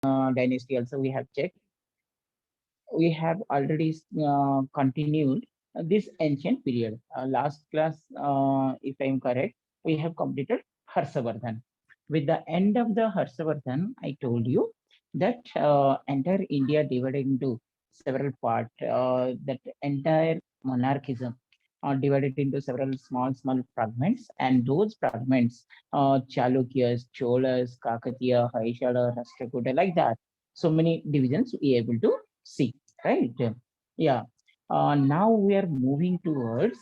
dynasty also we have checked. We have already continued this ancient period. Last class, if I am correct, we have completed Harshavardhan. With the end of the Harshavardhan, I told you that entire India divided into several parts. That entire monarchism divided into several small fragments, and those fragments, Chalukyas, Cholas, Kakatiya, Hoysala, Rashtrakuta, like that. So many divisions we able to see, right? Yeah. Now we are moving towards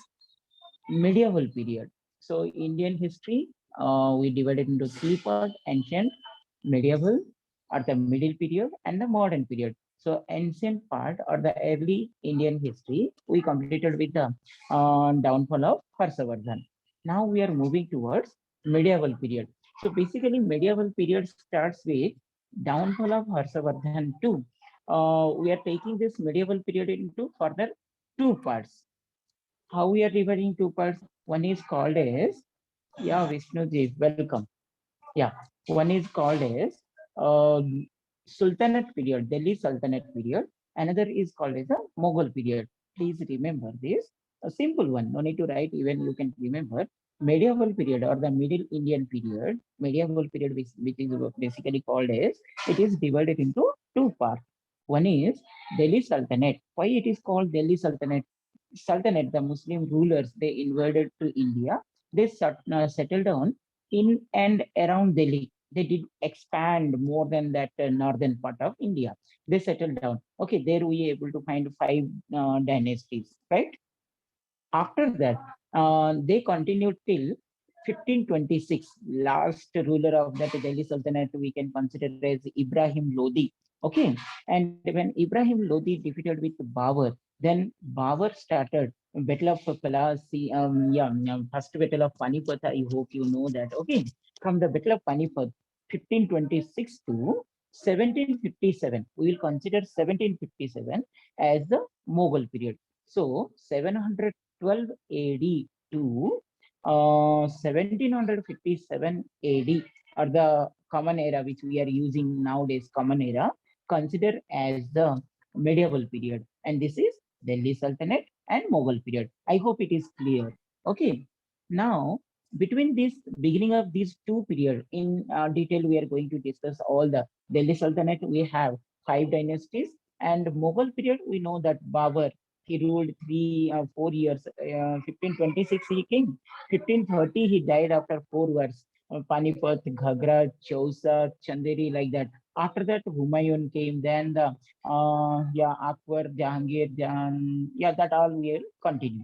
medieval period. So Indian history, we divided into three parts: ancient, medieval, or the middle period, and the modern period. So ancient part or the early Indian history, we completed with the downfall of Harshavardhan. Now we are moving towards medieval period. So basically, medieval period starts with downfall of Harshavardhan too. We are taking this medieval period into further two parts. How we are dividing two parts? One is called as, yeah, Vishnuji, welcome. Yeah, one is called as Sultanate period, Delhi Sultanate period. Another is called as the Mughal period. Please remember this. A simple one, no need to write, even you can remember. Medieval period or the Middle Indian period, medieval period, which is basically called as, it is divided into two parts. One is Delhi Sultanate. Why it is called Delhi Sultanate? Sultanate, the Muslim rulers, they invaded to India. They settled down in and around Delhi. They did expand more than that northern part of India. They settled down. Okay, there we able to find five dynasties, right? After that, they continued till 1526. Last ruler of that Delhi Sultanate we can consider as Ibrahim Lodi. Okay, and when Ibrahim Lodi defeated with Babur, then Babur started Battle of Palasi. First Battle of Panipat. I hope you know that. Okay, from the Battle of Panipat, 1526 to 1757. We will consider 1757 as the Mughal period. So 712 AD to 1757 AD are the common era which we are using nowadays, common era, considered as the medieval period. And this is Delhi Sultanate and Mughal period. I hope it is clear. Okay. Now, between this beginning of these two periods, in detail, we are going to discuss all the Delhi Sultanate. We have five dynasties, and Mughal period, we know that Babur, he ruled 4 years. 1526 he came. 1530 he died after 4 years. Panipat, Ghagra, Chausa, Chanderi, like that. After that, Humayun came. Then the Akbar, Jahangir, yeah, that all will continue.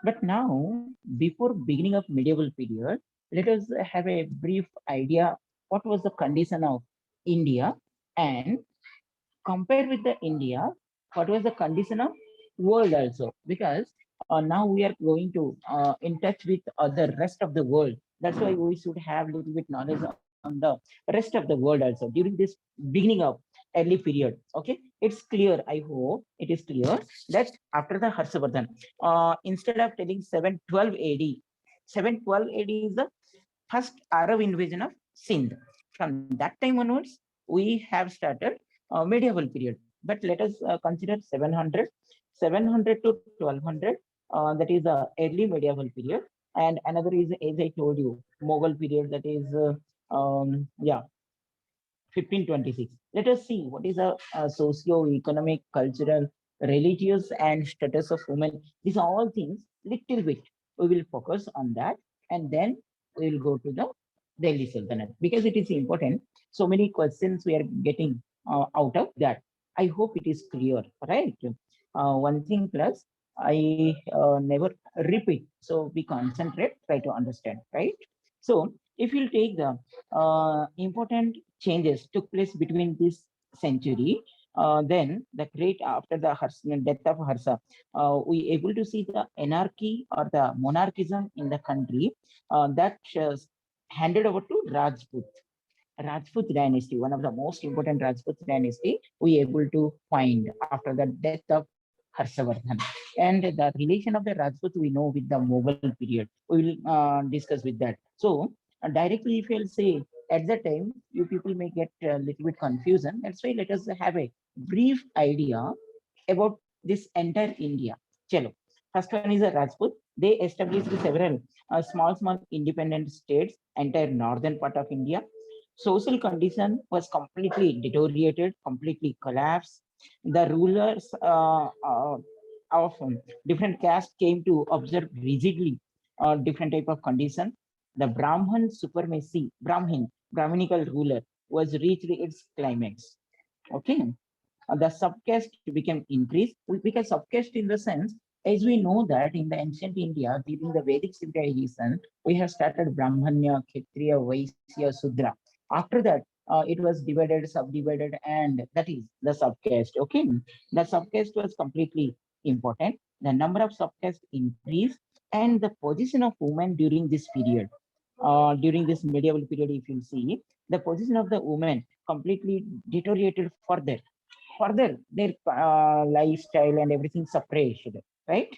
But now, before beginning of medieval period, let us have a brief idea what was the condition of India, and compare with the India, what was the condition of world also? Because now we are going to in touch with the rest of the world. That's why we should have a little bit knowledge on the rest of the world also during this beginning of early period. Okay, it's clear. I hope it is clear that after the Harshavardhan, instead of telling 712 AD, 712 AD is the first Arab invasion of Sindh. From that time onwards, we have started medieval period. But let us consider 700, 700 to 1200. That is the early medieval period. And another is, as I told you, Mughal period. That is, 1526. Let us see what is a socio-economic, cultural, religious, and status of women. These are all things. Little bit we will focus on that, and then we will go to the Delhi Sultanate because it is important. So many questions we are getting out of that. I hope it is clear, right? One thing plus, I never repeat. So we concentrate, try to understand, right? So if you take the important changes took place between this century, then the great after the death of Harsha, we able to see the anarchy or the monarchism in the country that handed over to Rajput. Rajput dynasty, one of the most important Rajput dynasty, we able to find after the death of Harshavardhan. And the relation of the Rajput we know with the Mughal period. We will discuss with that. So directly if you'll say At that time, you people may get a little bit confusion. That's why let us have a brief idea about this entire India. Chalo. First one is a Rajput. They established several small independent states, entire northern part of India. Social condition was completely deteriorated, completely collapsed. The rulers of different castes came to observe rigidly different type of condition. The Brahman supremacy, Brahminical ruler was reached its climax. Okay, the subcaste became increased because subcaste in the sense, as we know that in the ancient India during the Vedic civilization we have started Brahmanya, Kshatriya, Vaishya, Sudra. After that it was divided, subdivided, and that is the subcaste. Okay, the subcaste was completely important. The number of subcaste increased, and the position of women during this period, during this medieval period, if you see, the position of the women completely deteriorated further. Further, their lifestyle and everything suppressed, right?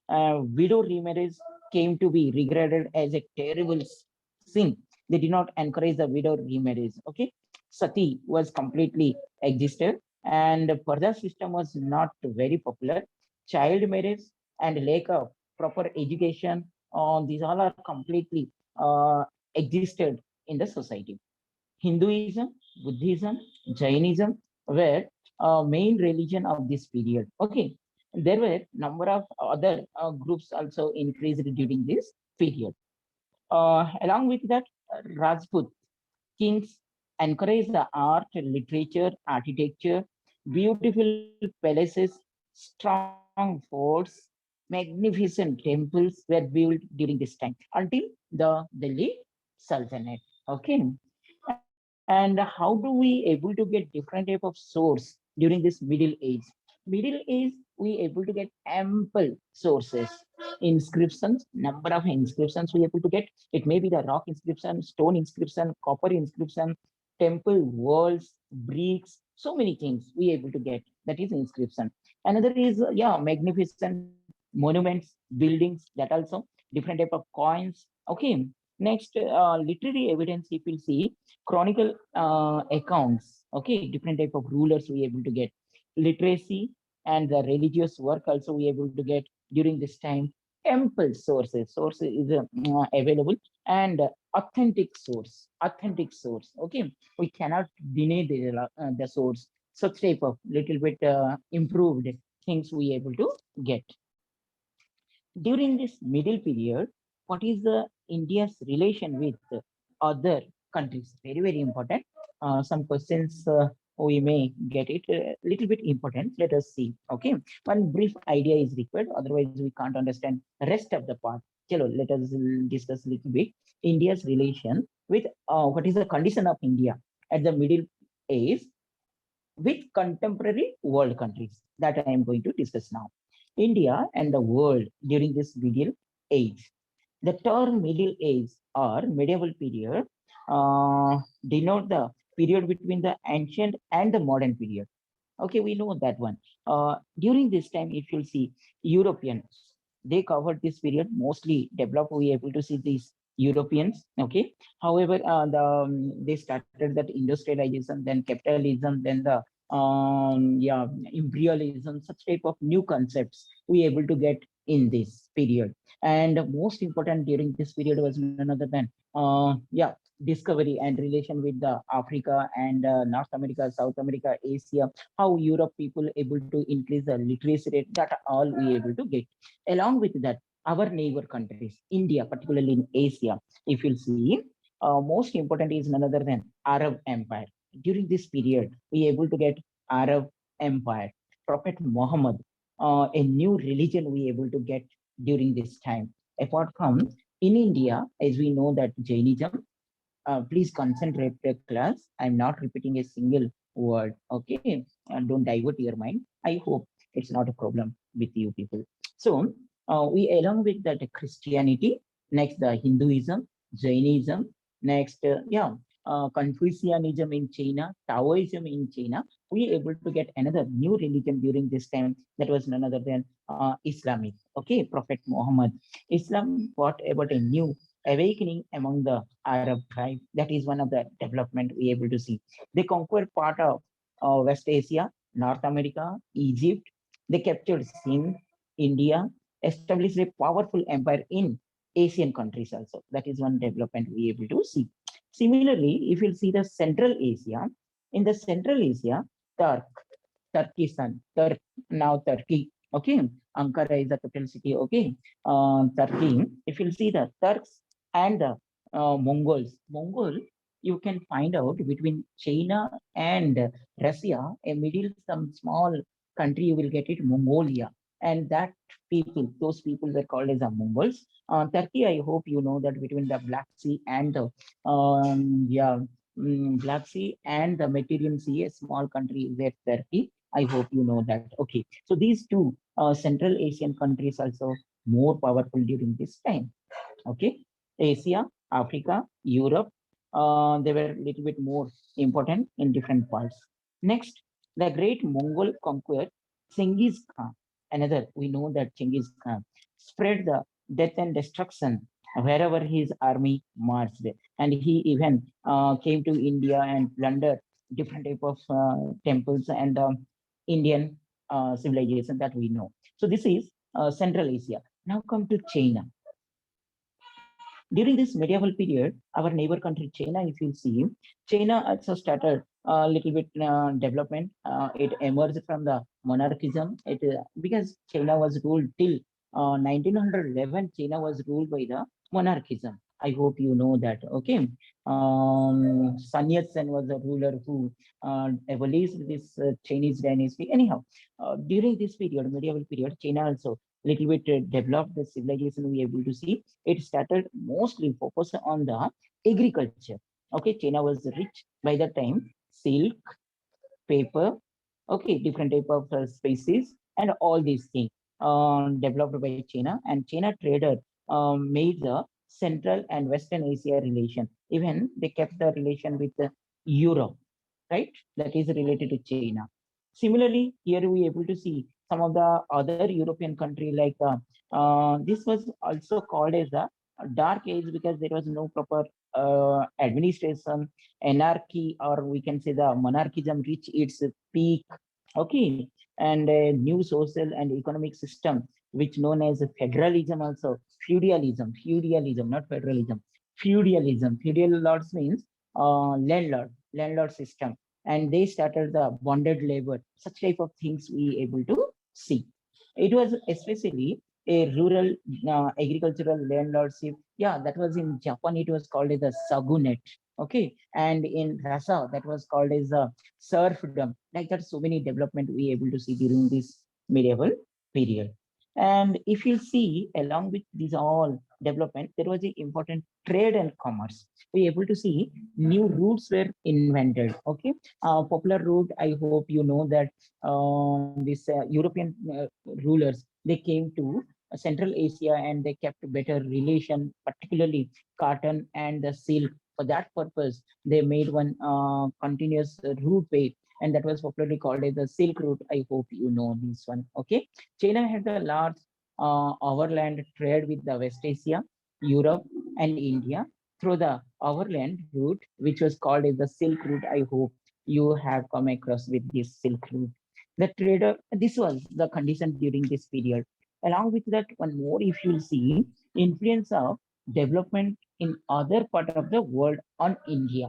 Widow remarriage came to be regarded as a terrible sin. They did not encourage the widow remarriage. Okay, sati was completely existed, and the Purdah system was not very popular. Child marriage and lack of proper education, these all are completely existed in the society. Hinduism, Buddhism, Jainism were main religion of this period. Okay, there were number of other groups also increased during this period. Along with that, Rajput kings encouraged the art, literature, architecture, beautiful palaces, strong forts, magnificent temples were built during this time until the Delhi Sultanate. Okay, and how do we able to get different type of source during this Middle Age? Middle Age, we able to get ample sources, inscriptions, number of inscriptions we able to get. It may be the rock inscription, stone inscription, copper inscription, temple walls, bricks, so many things we able to get. That is inscription. Another is yeah, magnificent monuments, buildings. That also different type of coins. Okay. Next, literary evidence. If you see chronicle accounts, okay, different type of rulers we able to get. Literacy and the religious work also we able to get during this time. Ample sources is available, and authentic source. Okay, we cannot deny the source. Such type of little bit improved things we able to get during this middle period. What is the India's relation with other countries? Very important. Some questions we may get it a little bit important. Let us see. Okay, one brief idea is required, otherwise we can't understand the rest of the part. Chalo, let us discuss a little bit India's relation with what is the condition of India at the middle age with contemporary world countries. That I am going to discuss now. India and the world during this Middle Age. The term Middle Age or medieval period denote the period between the ancient and the modern period. Okay, we know that one. During this time, if you'll see Europeans, they covered this period mostly developed. We able to see these Europeans. Okay, however, they started that industrialization, then capitalism, then the yeah, imperialism, such type of new concepts we able to get in this period. And most important during this period was none other than yeah, discovery and relation with the Africa and North America, South America, Asia, how Europe people able to increase the literacy rate, that all we able to get. Along with that, our neighbor countries, India, particularly in Asia, if you'll see, most important is none other than Arab Empire. During this period, we able to get Arab Empire, Prophet Muhammad, a new religion we able to get during this time. Apart from in India, as we know that Jainism, please concentrate the class. I'm not repeating a single word. Okay, and don't divert your mind. I hope it's not a problem with you people. So we along with that Christianity, next the Hinduism, Jainism, next yeah, Confucianism in China, Taoism in China. We able to get another new religion during this time, that was none other than Islamic. Okay, Prophet Muhammad. Islam brought about a new awakening among the Arab tribe. That is one of the development we able to see. They conquered part of West Asia, North America, Egypt. They captured Sindh, India, established a powerful empire in Asian countries also. That is one development we able to see. Similarly, if you see the Central Asia, in the Central Asia, Turk, Turkistan, now Turkey, okay, Ankara is the capital city, okay, Turkey. If you see the Turks and the Mongol, you can find out between China and Russia, a middle some small country, you will get it Mongolia, and that people, those people were called as the Mongols. Turkey, I hope you know that between the Black Sea and the yeah, Black Sea and the Mediterranean Sea, a small country is there, Turkey. I hope you know that. Okay, so these two Central Asian countries also more powerful during this time. Okay, Asia, Africa, Europe, they were a little bit more important in different parts. Next, the great Mongol conqueror Genghis Khan. Another, we know that Genghis Khan spread the death and destruction wherever his army marched, and he even came to India and plundered different type of temples and Indian civilization that we know. So this is Central Asia. Now come to China. During this medieval period, our neighbor country China, if you see, China also started a little bit development. It emerged from the monarchism. Because China was ruled till 1911. China was ruled by the monarchism. I hope you know that. Okay, Sun Yat-sen was the ruler who abolished this Chinese dynasty. Anyhow, during this period, medieval period, China also little bit developed the civilization we able to see. It started mostly focused on the agriculture. Okay, China was rich by the time, silk, paper, okay, different type of species, and all these things developed by China. And China trader made the Central and Western Asia relation. Even they kept the relation with Europe, right? That is related to China. Similarly, here we able to see some of the other European country like this was also called as the dark age because there was no proper administration, anarchy, or we can say the monarchism reached its peak. Okay, and a new social and economic system which known as federalism, also feudalism, not federalism, feudalism. Feudal lords means landlord system, and they started the bonded labor, such type of things we able to see. It was especially a rural agricultural landlordship. Yeah, that was in Japan. It was called as the sagunet. Okay, and in Russia, that was called as a serfdom. Like that, so many development we able to see during this medieval period. And if you see, along with these all development, there was an important trade and commerce. We able to see new routes were invented. Okay, popular route. I hope you know that these European rulers, they came to Central Asia and they kept better relation, particularly cotton and the silk. For that purpose, they made one continuous route way, and that was popularly called as the Silk Route. I hope you know this one. Okay, China had a large overland trade with the West Asia, Europe, and India through the overland route, which was called as the Silk Route. I hope you have come across with this Silk Route. The trader, this was the condition during this period. Along with that, one more, if you'll see, influence of development in other part of the world on India.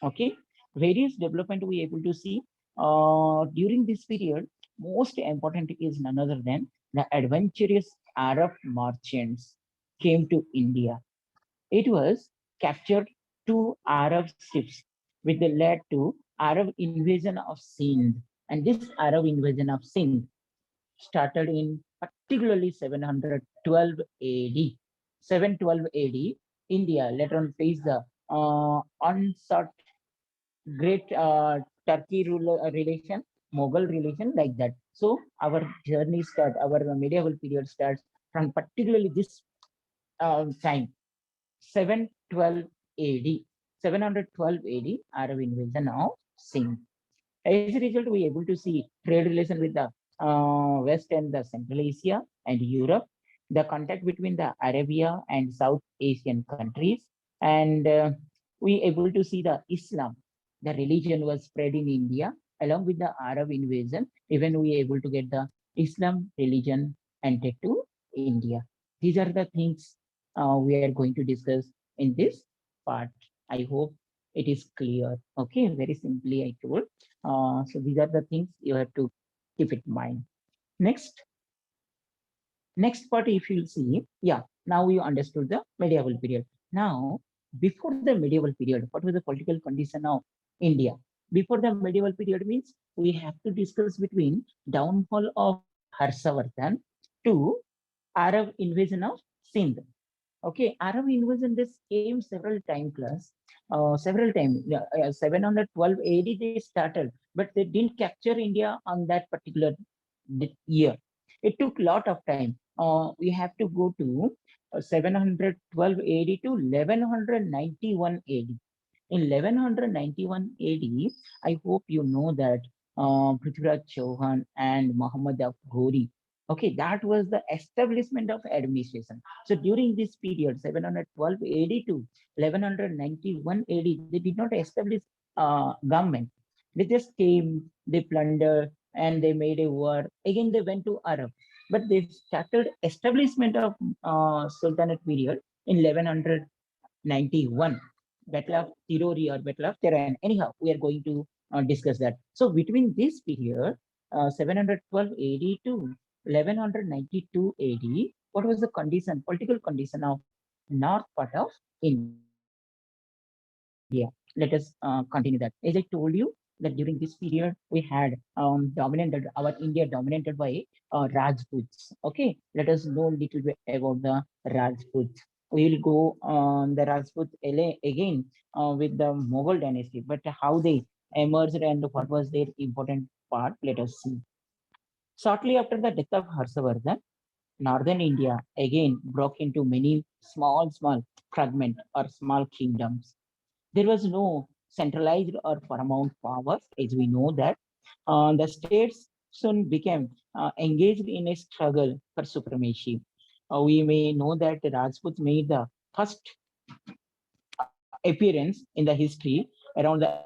Okay, various development we able to see during this period. Most important is none other than the adventurous Arab merchants came to India. It was captured two Arab ships, which led to Arab invasion of Sindh. And this Arab invasion of Sindh started in particularly 712 AD. 712 AD, India later on faced the unsought great Turkey relation, Mughal relation, like that. So our journey start, our medieval period starts from particularly this time, 712 AD, 712 AD, Arab invasion of Sindh. As a result, we are able to see trade relation with the West and the Central Asia and Europe. the contact between the Arabia and South Asian countries, and we able to see the Islam. The religion was spread in India along with the Arab invasion. Even we able to get the Islam religion entered to India. These are the things we are going to discuss in this part. I hope it is clear. Okay, very simply I told. So these are the things you have to keep in mind. Next, next part, if you'll see, yeah, now you understood the medieval period. Now, before the medieval period, what was the political condition of India? Before the medieval period means we have to discuss between downfall of Harshavardhan to Arab invasion of Sindh. Okay, Arab invasion this came several time class, several times. 712 AD they started, but they didn't capture India on that particular year. It took a lot of time. We have to go to 712 AD to 1191 AD. In 1191 AD, I hope you know that Prithviraj Chauhan and Muhammad of Ghori. Okay, that was the establishment of administration. So during this period, 712 AD to 1191 AD, they did not establish government. They just came, they plundered, and they made a war. Again, they went to Arab, but they started establishment of Sultanate period in 1191. Battle of Tirori or Battle of Tehran. Anyhow, we are going to discuss that. So between this period, 712 AD to 1192 AD, what was the condition, political condition of north part of India? Let us continue that. As I told you, that during this period we had our India dominated by Rajputs. Okay, let us know a little bit about the Rajputs. We will go on the Rajputs again with the Mughal dynasty, but how they emerged and what was their important part, let us see. Shortly after the death of Harshavardhan, northern India again broke into many small fragments or small kingdoms. There was no centralized or paramount powers, as we know that. The states soon became engaged in a struggle for supremacy. We may know that the Rajputs made the first appearance in the history around the